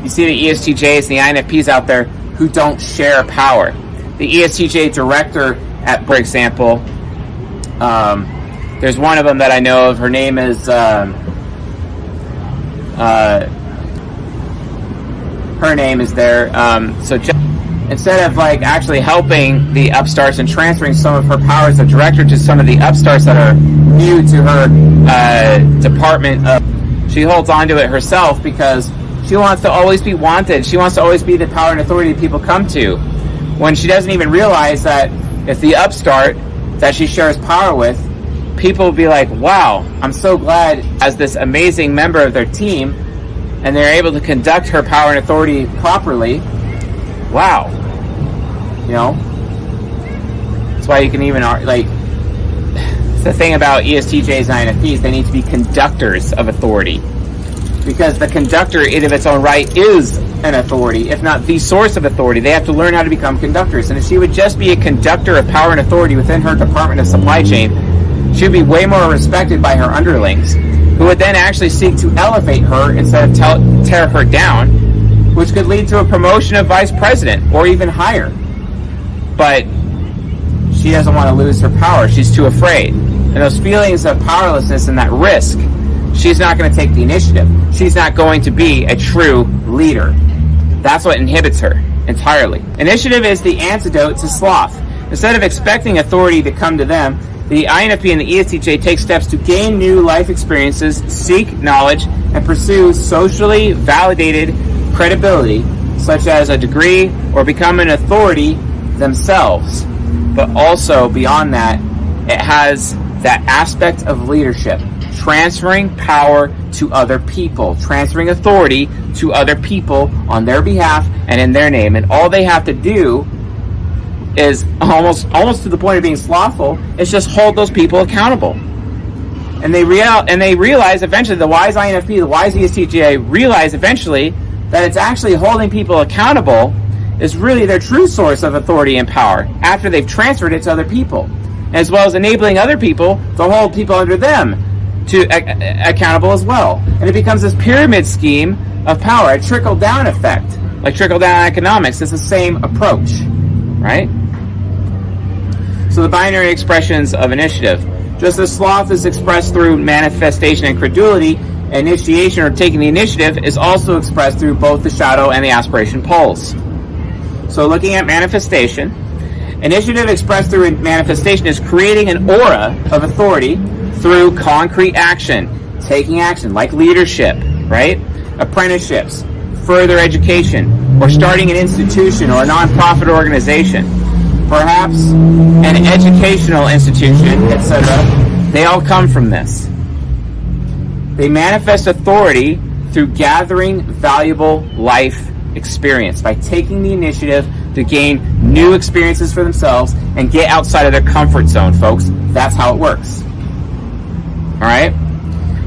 you see the ESTJs and the INFPs out there who don't share power. The ESTJ director, for example, there's one of them that I know of. Her name is her name is there. So instead of like actually helping the upstarts and transferring some of her power as a director to some of the upstarts that are new to her department, she holds on to it herself because she wants to always be wanted. She wants to always be the power and authority that people come to, when she doesn't even realize that if the upstart that she shares power with, people will be like, wow, I'm so glad as this amazing member of their team, and they're able to conduct her power and authority properly. Wow. You know? That's why you can even, like, it's the thing about ESTJs and INFPs, they need to be conductors of authority. Because the conductor in of its own right is an authority, if not the source of authority. They have to learn how to become conductors. And if she would just be a conductor of power and authority within her department of supply chain, she would be way more respected by her underlings, who would then actually seek to elevate her instead of tear her down, which could lead to a promotion of vice president or even higher. But she doesn't want to lose her power. She's too afraid. And those feelings of powerlessness and that risk, she's not going to take the initiative. She's not going to be a true leader. That's what inhibits her entirely. Initiative is the antidote to sloth. Instead of expecting authority to come to them, the INFP and the ESTJ take steps to gain new life experiences, seek knowledge, and pursue socially validated credibility, such as a degree or become an authority themselves. But also, beyond that, it has that aspect of leadership, transferring power to other people, transferring authority to other people on their behalf and in their name. And all they have to do is almost to the point of being slothful, is just hold those people accountable. And they realize eventually, the wise INFP, the wise ESTJ realize eventually that it's actually holding people accountable is really their true source of authority and power after they've transferred it to other people, as well as enabling other people to hold people under them to accountable as well. And it becomes this pyramid scheme of power, a trickle-down effect. Like trickle-down economics, it's the same approach, right? So the binary expressions of initiative. Just as sloth is expressed through manifestation and credulity, initiation or taking the initiative is also expressed through both the shadow and the aspiration poles. So looking at manifestation, initiative expressed through manifestation is creating an aura of authority through concrete action, taking action, like leadership, right? Apprenticeships, further education, or starting an institution or a nonprofit organization, perhaps an educational institution, etc. They all come from this. They manifest authority through gathering valuable life experience, by taking the initiative to gain new experiences for themselves and get outside of their comfort zone, folks. That's how it works. Alright?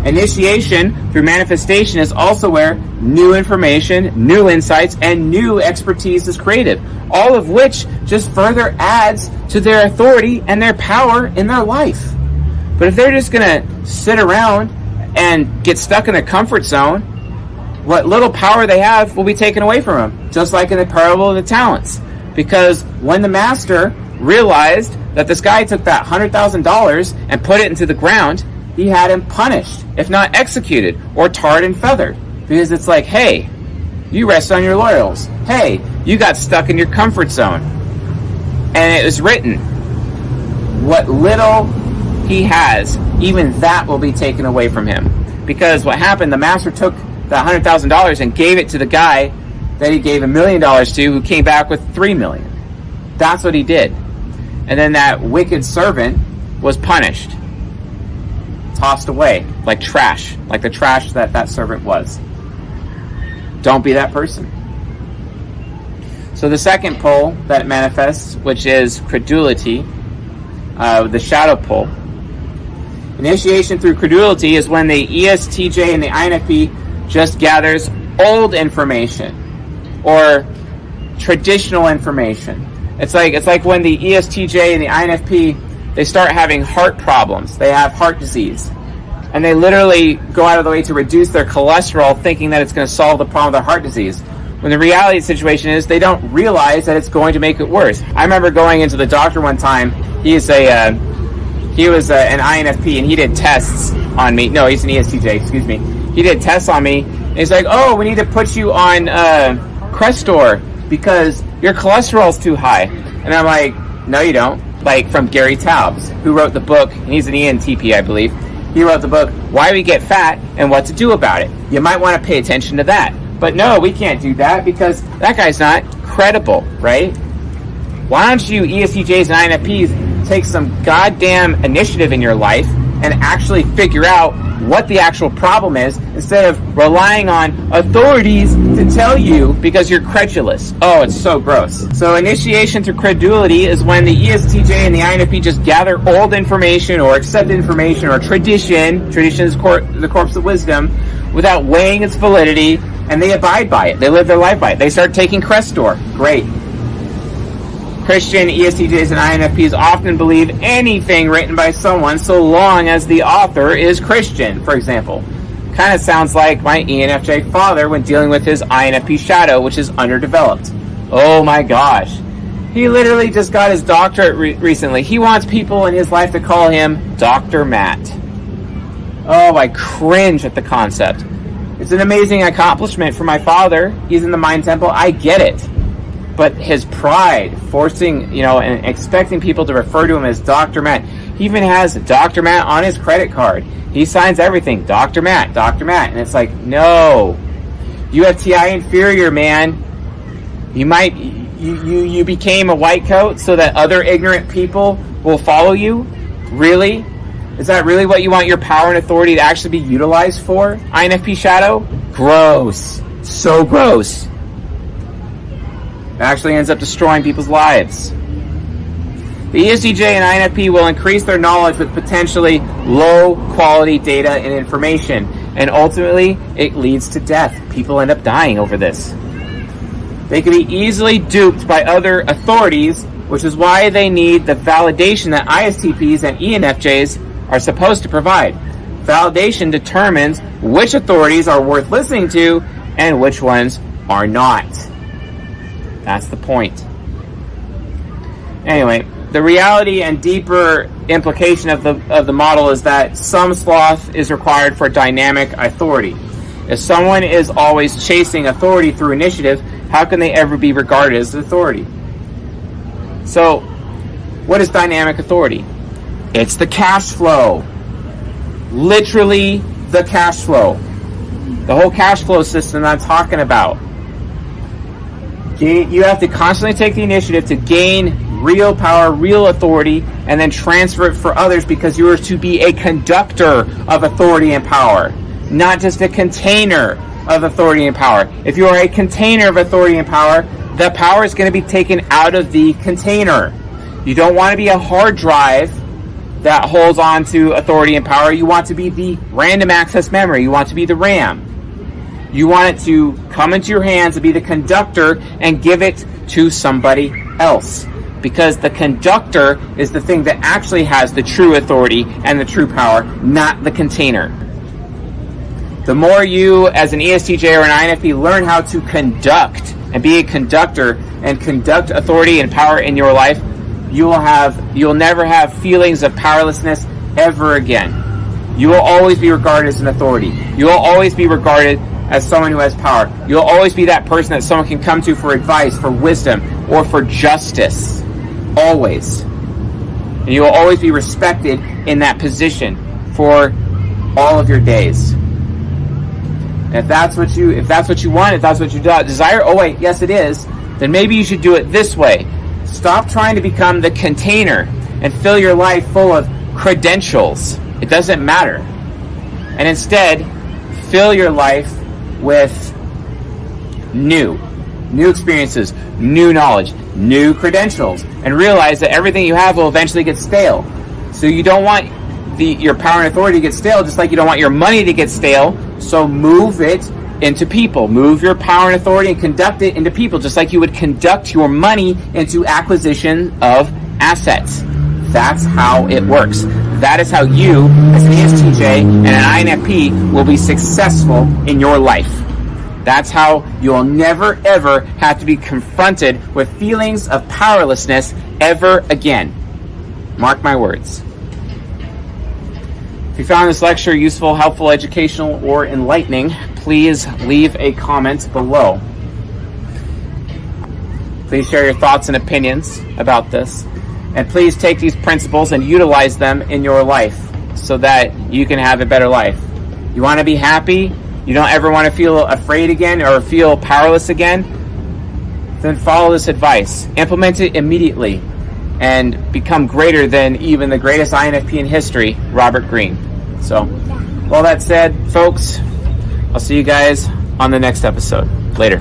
Initiation through manifestation is also where new information, new insights, and new expertise is created. All of which just further adds to their authority and their power in their life. But if they're just going to sit around and get stuck in their comfort zone, what little power they have will be taken away from them. Just like in the parable of the talents. Because when the master realized that this guy took that $100,000 and put it into the ground, he had him punished, if not executed, or tarred and feathered. Because it's like, hey, you rest on your laurels. Hey, you got stuck in your comfort zone. And it was written, what little he has, even that will be taken away from him. Because what happened, the master took the $100,000 and gave it to the guy that he gave $1 million to, who came back with $3 million. That's what he did. And then that wicked servant was punished, tossed away like trash, like the trash that servant was. Don't be that person. So the second pole that manifests, which is credulity, the shadow pole. Initiation through credulity is when the ESTJ and the INFP just gathers old information or traditional information. It's like when the ESTJ and the INFP, they start having heart problems. They have heart disease. And they literally go out of the way to reduce their cholesterol, thinking that it's going to solve the problem of their heart disease. When the reality of the situation is they don't realize that it's going to make it worse. I remember going into the doctor one time. He was an INFP, and he did tests on me. No, he's an ESTJ, excuse me. He did tests on me. And he's like, oh, we need to put you on Crestor because your cholesterol's too high. And I'm like, no, you don't. Like from Gary Taubes, who wrote the book, and he's an ENTP, I believe. He wrote the book, Why We Get Fat and What to Do About It. You might want to pay attention to that. But no, we can't do that because that guy's not credible, right? Why don't you ESTJs and INFPs take some goddamn initiative in your life and actually figure out what the actual problem is instead of relying on authorities to tell you because you're credulous. Oh, it's so gross. So initiation through credulity is when the ESTJ and the INFP just gather old information or accept information or tradition is the corpse of wisdom, without weighing its validity, and they abide by it. They live their life by it. They start taking Crestor. Great. Christian ESTJs and INFPs often believe anything written by someone so long as the author is Christian, for example. Kind of sounds like my ENFJ father when dealing with his INFP shadow, which is underdeveloped. Oh my gosh. He literally just got his doctorate recently. He wants people in his life to call him Dr. Matt. Oh, I cringe at the concept. It's an amazing accomplishment for my father. He's in the Mind Temple. I get it. But his pride, forcing, and expecting people to refer to him as Dr. Matt. He even has Dr. Matt on his credit card. He signs everything, Dr. Matt, Dr. Matt. And it's like, no. You have TI inferior, man. You became a white coat so that other ignorant people will follow you? Really? Is that really what you want your power and authority to actually be utilized for? INFP shadow? Gross. So gross. It actually ends up destroying people's lives. The ESTJ and INFP will increase their knowledge with potentially low quality data and information, and ultimately it leads to death. People end up dying over this. They can be easily duped by other authorities, which is why they need the validation that ISTPs and ENFJs are supposed to provide. Validation determines which authorities are worth listening to and which ones are not. That's the point. Anyway, the reality and deeper implication of the model is that some sloth is required for dynamic authority. If someone is always chasing authority through initiative, how can they ever be regarded as authority? So, what is dynamic authority? It's the cash flow. Literally the cash flow. The whole cash flow system that I'm talking about. You have to constantly take the initiative to gain real power, real authority, and then transfer it for others because you are to be a conductor of authority and power, not just a container of authority and power. If you are a container of authority and power, the power is going to be taken out of the container. You don't want to be a hard drive that holds on to authority and power. You want to be the random access memory. You want to be the RAM. You want it to come into your hands and be the conductor and give it to somebody else. Because the conductor is the thing that actually has the true authority and the true power, not the container. The more you, as an ESTJ or an INFP, learn how to conduct and be a conductor and conduct authority and power in your life, you'll never have feelings of powerlessness ever again. You will always be regarded as an authority. You will always be regarded as someone who has power. You'll always be that person that someone can come to for advice, for wisdom, or for justice. Always. And you will always be respected in that position for all of your days. And if that's what you want, if that's what you desire, oh wait, yes it is, then maybe you should do it this way. Stop trying to become the container and fill your life full of credentials. It doesn't matter. And instead, fill your life with new experiences, new knowledge, new credentials, and realize that everything you have will eventually get stale. So you don't want your power and authority to get stale, just like you don't want your money to get stale. So move it into people. Move your power and authority and conduct it into people, just like you would conduct your money into acquisition of assets. That's how it works. That is how you, as an ESTJ and an INFP, will be successful in your life. That's how you'll never, ever have to be confronted with feelings of powerlessness ever again. Mark my words. If you found this lecture useful, helpful, educational, or enlightening, please leave a comment below. Please share your thoughts and opinions about this. And please take these principles and utilize them in your life so that you can have a better life. You want to be happy? You don't ever want to feel afraid again or feel powerless again? Then follow this advice. Implement it immediately and become greater than even the greatest INFP in history, Robert Greene. So, with all that said, folks, I'll see you guys on the next episode. Later.